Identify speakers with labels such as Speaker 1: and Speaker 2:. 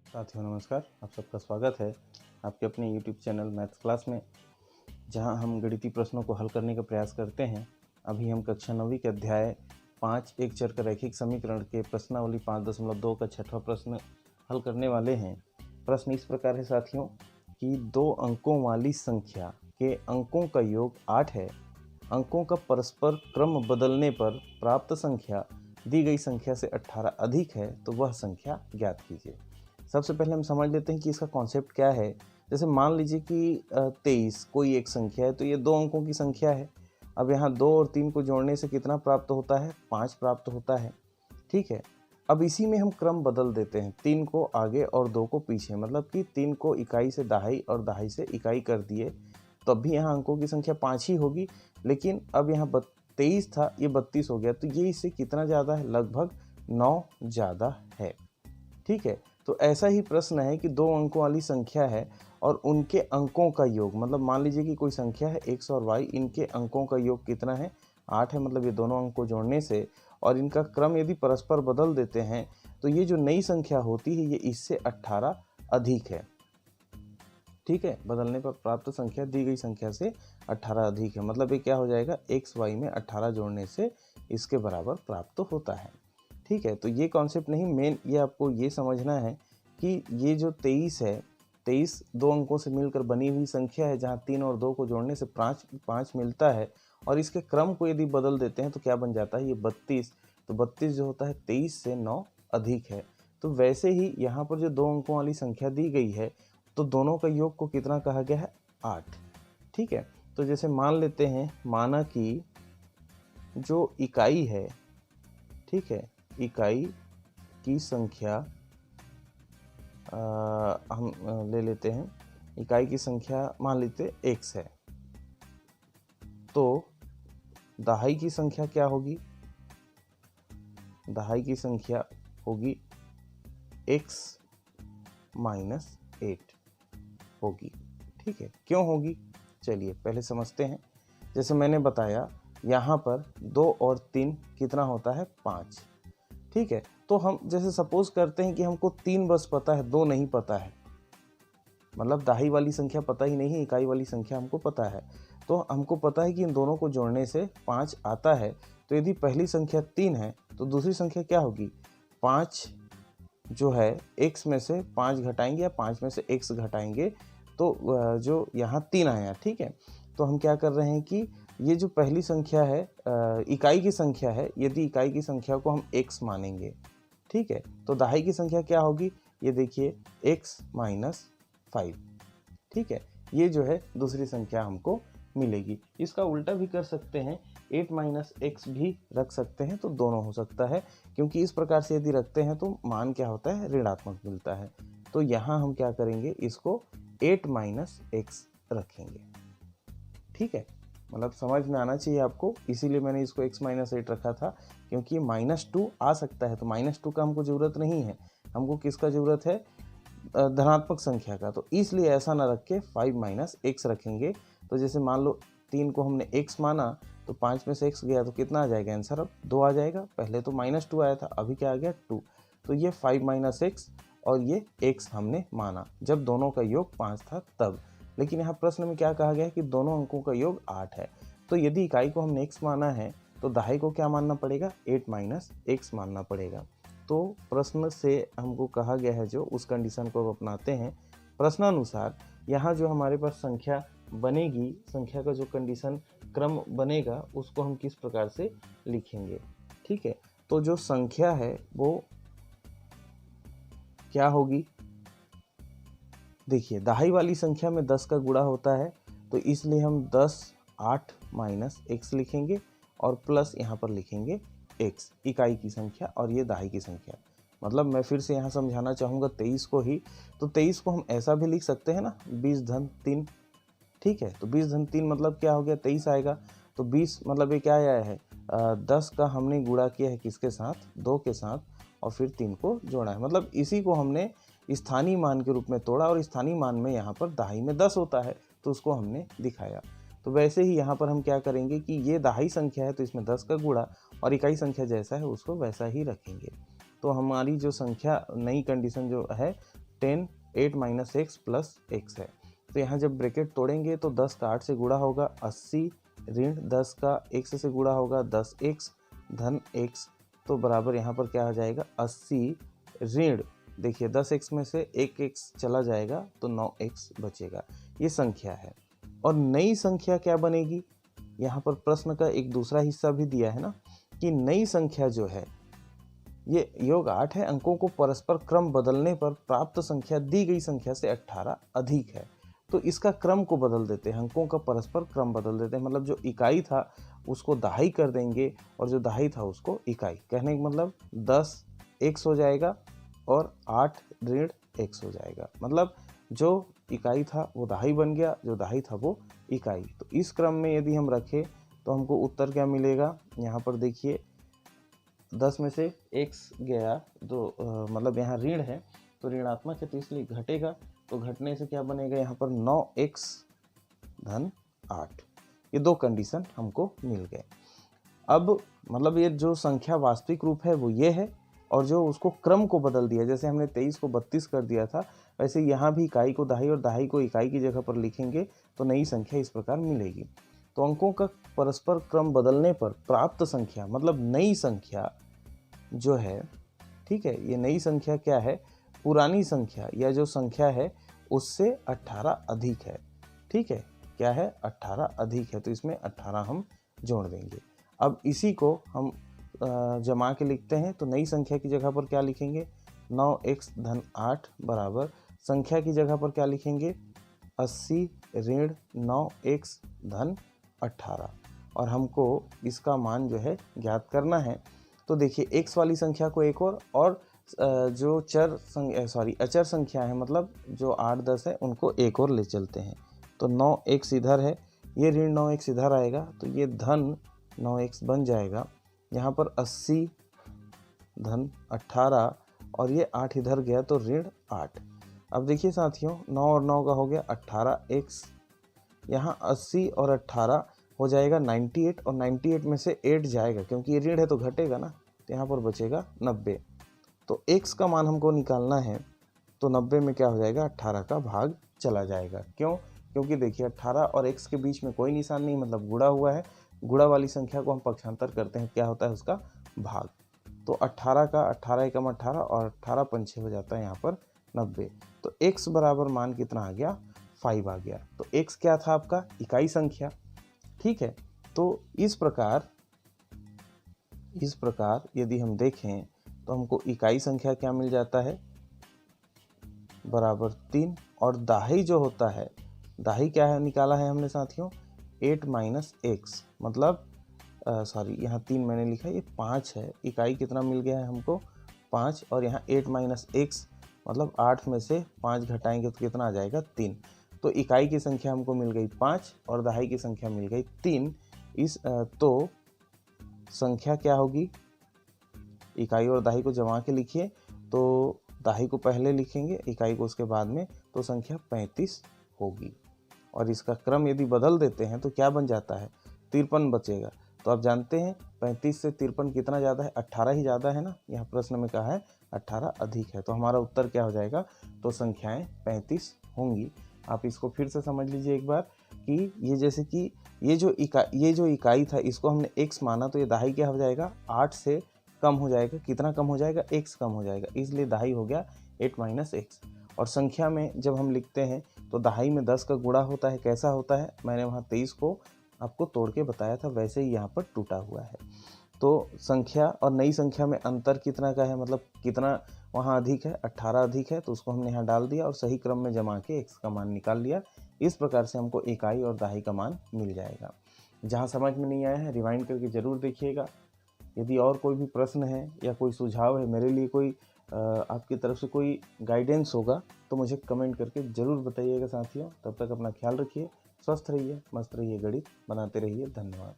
Speaker 1: साथियों नमस्कार, आप सबका स्वागत है आपके अपने YouTube चैनल मैथ्स क्लास में, जहां हम गणितीय प्रश्नों को हल करने का प्रयास करते हैं। अभी हम कक्षा 9वीं के अध्याय 5 एक चर का रैखिक समीकरण के प्रश्नावली 5.2 का छठवां प्रश्न हल करने वाले हैं। प्रश्न इस प्रकार है साथियों कि 2 अंकों वाली संख्या के अंकों का योग 8 है। अंकों का परस्पर क्रम बदलने पर प्राप्त संख्या दी गई संख्या से 18 अधिक है, तो वह संख्या ज्ञात कीजिए। सबसे पहले हम समझ लेते हैं कि इसका कॉन्सेप्ट क्या है। जैसे मान लीजिए कि 23 कोई एक संख्या है, तो ये 2 अंकों की संख्या है। अब यहाँ 2 और 3 को जोड़ने से कितना प्राप्त होता है? 5 प्राप्त होता है। ठीक है, अब इसी में हम क्रम बदल देते हैं, 3 को आगे और 2 को पीछे, मतलब कि 3 को इकाई से दहाई और दहाई से इकाई कर दिए, तो अब भी यहाँ अंकों की संख्या 5 ही होगी। लेकिन अब यहाँ 23 था, ये 32 हो गया, तो ये इससे कितना ज़्यादा है? लगभग 9 ज़्यादा है। ठीक है, तो ऐसा ही प्रश्न है कि 2 अंकों वाली संख्या है और उनके अंकों का योग, मतलब मान लीजिए कि कोई संख्या है x और y, इनके अंकों का योग कितना है? 8 है। मतलब ये दोनों अंक को जोड़ने से और इनका क्रम यदि परस्पर बदल देते हैं तो ये जो नई संख्या होती है ये इससे 18 अधिक है। ठीक है, बदलने पर प्राप्त संख्या दी गई संख्या से 18 अधिक है, मतलब ये क्या हो जाएगा? x y में 18 जोड़ने से इसके बराबर प्राप्त होता है। ठीक है, तो ये कॉन्सेप्ट नहीं, मेन ये आपको ये समझना है कि ये जो 23 है, 23 2 अंकों से मिलकर बनी हुई संख्या है, जहाँ 3 और 2 को जोड़ने से 5 मिलता है, और इसके क्रम को यदि बदल देते हैं तो क्या बन जाता है? ये 32। तो 32 जो होता है 23 से 9 अधिक है। तो वैसे ही यहाँ पर जो 2 अंकों वाली संख्या दी गई है, तो दोनों का योग को कितना कहा गया है? 8। ठीक है, तो जैसे मान लेते हैं, माना कि जो इकाई है, ठीक है, इकाई की संख्या हम ले लेते हैं, इकाई की संख्या मान लेते x है, तो दहाई की संख्या क्या होगी? दहाई की संख्या होगी x माइनस 8 होगी। ठीक है, क्यों होगी? चलिए पहले समझते हैं। जैसे मैंने बताया, यहाँ पर 2 और 3 कितना होता है? 5। ठीक है, तो हम जैसे सपोज करते हैं कि हमको 3 बस पता है, 2 नहीं पता है, मतलब दहाई वाली संख्या पता ही नहीं है, इकाई वाली संख्या हमको पता है। तो हमको पता है कि इन दोनों को जोड़ने से 5 आता है। तो यदि पहली संख्या 3 है तो दूसरी संख्या क्या होगी? 5 जो है x में से 5 घटाएंगे या 5 में से x घटाएंगे, तो जो यहाँ 3 आया। ठीक है, तो हम क्या कर रहे हैं कि ये जो पहली संख्या है इकाई की संख्या है, यदि इकाई की संख्या को हम x मानेंगे, ठीक है, तो दहाई की संख्या क्या होगी? ये देखिए x माइनस 5। ठीक है, ये जो है दूसरी संख्या हमको मिलेगी। इसका उल्टा भी कर सकते हैं, 8 माइनस एक्स भी रख सकते हैं, तो दोनों हो सकता है, क्योंकि इस प्रकार से यदि रखते हैं तो मान क्या होता है? ऋणात्मक मिलता है। तो यहाँ हम क्या करेंगे? इसको 8 माइनस एक्स रखेंगे। ठीक है, मतलब समझ में आना चाहिए आपको, इसीलिए मैंने इसको x माइनस 8 रखा था, क्योंकि ये -2 आ सकता है, तो -2 का हमको ज़रूरत नहीं है, हमको किसका ज़रूरत है? धनात्मक संख्या का। तो इसलिए ऐसा ना रख के 5 माइनस एक्स रखेंगे। तो जैसे मान लो 3 को हमने x माना, तो 5 में से x गया तो कितना आ जाएगा आंसर? अब 2 आ जाएगा। पहले तो -2 आया था, अभी क्या आ गया? 2। तो ये 5 माइनस एक्स और ये x हमने माना जब दोनों का योग 5 था तब। लेकिन यहाँ प्रश्न में क्या कहा गया है कि दोनों अंकों का योग 8 है। तो यदि इकाई को हमने x माना है तो दहाई को क्या मानना पड़ेगा? 8 माइनस एक्स मानना पड़ेगा। तो प्रश्न से हमको कहा गया है, जो उस कंडीशन को अपनाते हैं प्रश्नानुसार, यहाँ जो हमारे पास संख्या बनेगी, संख्या का जो कंडीशन क्रम बनेगा, उसको हम किस प्रकार से लिखेंगे? ठीक है, तो जो संख्या है वो क्या होगी? देखिए, दहाई वाली संख्या में 10 का गुणा होता है, तो इसलिए हम 10 8 माइनस एक्स लिखेंगे और प्लस यहाँ पर लिखेंगे x, इकाई की संख्या, और ये दहाई की संख्या। मतलब मैं फिर से यहाँ समझाना चाहूँगा 23 को ही, तो 23 को हम ऐसा भी लिख सकते हैं ना, 20 धन 3। ठीक है, तो 20 धन 3 मतलब क्या हो गया? 23 आएगा। तो 20 मतलब ये क्या आया है? 10 का हमने गुणा किया है किसके साथ? 2 के साथ, और फिर 3 को जोड़ा है, मतलब इसी को हमने स्थानीय मान के रूप में तोड़ा, और स्थानीय मान में यहाँ पर दहाई में 10 होता है, तो उसको हमने दिखाया। तो वैसे ही यहाँ पर हम क्या करेंगे कि ये दहाई संख्या है तो इसमें 10 का गुणा, और इकाई संख्या जैसा है उसको वैसा ही रखेंगे। तो हमारी जो संख्या नई कंडीशन जो है 10 8 माइनस एक्स प्लस एक्स है। तो यहाँ जब ब्रैकेट तोड़ेंगे तो 10 का 8 से गुणा होगा 80 ऋण 10 का x से गुणा होगा 10x धन x, तो बराबर यहाँ पर क्या हो जाएगा 80 ऋण, देखिए 10x में से 1x चला जाएगा तो 9x बचेगा। ये संख्या है। और नई संख्या क्या बनेगी, यहाँ पर प्रश्न का एक दूसरा हिस्सा भी दिया है ना कि नई संख्या जो है ये योग 8 है, अंकों को परस्पर क्रम बदलने पर प्राप्त संख्या दी गई संख्या से 18 अधिक है। तो इसका क्रम को बदल देते हैं, अंकों का परस्पर क्रम बदल देते हैं, मतलब जो इकाई था उसको दहाई कर देंगे और जो दहाई था उसको इकाई। कहने का मतलब 10 x हो जाएगा और 8 ऋण x हो जाएगा, मतलब जो इकाई था वो दहाई बन गया, जो दहाई था वो इकाई। तो इस क्रम में यदि हम रखें तो हमको उत्तर क्या मिलेगा, यहाँ पर देखिए 10 में से x गया तो मतलब यहाँ ऋण है तो ऋणात्मक है तो इसलिए घटेगा, तो घटने से क्या बनेगा यहाँ पर 9x धन 8। ये दो कंडीशन हमको मिल गए। अब मतलब ये जो संख्या वास्तविक रूप है वो ये है, और जो उसको क्रम को बदल दिया, जैसे हमने 23 को 32 कर दिया था, वैसे यहाँ भी इकाई को दहाई और दहाई को इकाई की जगह पर लिखेंगे तो नई संख्या इस प्रकार मिलेगी। तो अंकों का परस्पर क्रम बदलने पर प्राप्त संख्या मतलब नई संख्या जो है, ठीक है, ये नई संख्या क्या है, पुरानी संख्या या जो संख्या है उससे 18 अधिक है। ठीक है, क्या है 18 अधिक है, तो इसमें 18 हम जोड़ देंगे। अब इसी को हम जमा के लिखते हैं, तो नई संख्या की जगह पर क्या लिखेंगे 9x धन 8 बराबर संख्या की जगह पर क्या लिखेंगे 80 ऋण 9x धन 18, और हमको इसका मान जो है ज्ञात करना है। तो देखिए x वाली संख्या को एक और जो अचर संख्या है मतलब जो 8 10 है उनको एक और ले चलते हैं। तो 9x इधर है, ये ऋण 9x इधर आएगा तो ये धन 9x बन जाएगा। यहाँ पर 80 धन 18 और ये 8 इधर गया तो ऋण 8। अब देखिए साथियों 9 और 9 का हो गया 18x, यहाँ 80 और 18 हो जाएगा 98, और 98 में से 8 जाएगा क्योंकि ये ऋण है तो घटेगा ना, तो यहाँ पर बचेगा 90। तो x का मान हमको निकालना है, तो 90 में क्या हो जाएगा 18 का भाग चला जाएगा। क्यों, क्योंकि देखिए 18 और x के बीच में कोई निशान नहीं, मतलब गुणा हुआ है, गुणा वाली संख्या को हम पक्षांतर करते हैं, क्या होता है उसका भाग। तो 18 का 18 एकम 18 और 18 पंचे हो जाता है यहाँ पर 90। तो x बराबर मान कितना आ गया 5 आ गया। तो x क्या था आपका इकाई संख्या। ठीक है, तो इस प्रकार यदि हम देखें तो हमको इकाई संख्या क्या मिल जाता है बराबर 3, और दाही जो होता है, दाही क्या है निकाला है हमने साथियों 8 माइनस एक्स, मतलब यहाँ 3 मैंने लिखा है, ये 5 है। इकाई कितना मिल गया है हमको 5, और यहाँ 8 माइनस एक्स मतलब 8 में से 5 घटाएंगे तो कितना आ जाएगा 3। तो इकाई की संख्या हमको मिल गई 5 और दहाई की संख्या मिल गई 3। तो संख्या क्या होगी, इकाई और दहाई को जमा के लिखिए, तो दहाई को पहले लिखेंगे इकाई को उसके बाद में, तो संख्या 35 होगी। और इसका क्रम यदि बदल देते हैं तो क्या बन जाता है 53 बचेगा। तो आप जानते हैं 35 से 53 कितना ज़्यादा है, 18 ही ज़्यादा है ना, यहाँ प्रश्न में कहा है 18 अधिक है। तो हमारा उत्तर क्या हो जाएगा, तो संख्याएं 35 होंगी। आप इसको फिर से समझ लीजिए एक बार कि ये जैसे कि ये जो इकाई था इसको हमने x माना, तो ये दहाई क्या हो जाएगा 8 से कम हो जाएगा, कितना कम हो जाएगा x कम हो जाएगा, इसलिए दहाई हो गया 8 माइनस एक्स। और संख्या में जब हम लिखते हैं तो दहाई में 10 का गुणा होता है, कैसा होता है, मैंने वहाँ 23 को आपको तोड़ के बताया था, वैसे ही यहाँ पर टूटा हुआ है। तो संख्या और नई संख्या में अंतर कितना का है, मतलब कितना वहाँ अधिक है, 18 अधिक है, तो उसको हमने यहाँ डाल दिया और सही क्रम में जमा के x का मान निकाल लिया। इस प्रकार से हमको इकाई और दहाई का मान मिल जाएगा। जहाँ समझ में नहीं आया है रिवाइंड करके ज़रूर देखिएगा। यदि और कोई भी प्रश्न है या कोई सुझाव है, मेरे लिए कोई आपकी तरफ से कोई गाइडेंस होगा तो मुझे कमेंट करके ज़रूर बताइएगा साथियों। तब तक अपना ख्याल रखिए, स्वस्थ रहिए, मस्त रहिए, गणित बनाते रहिए। धन्यवाद।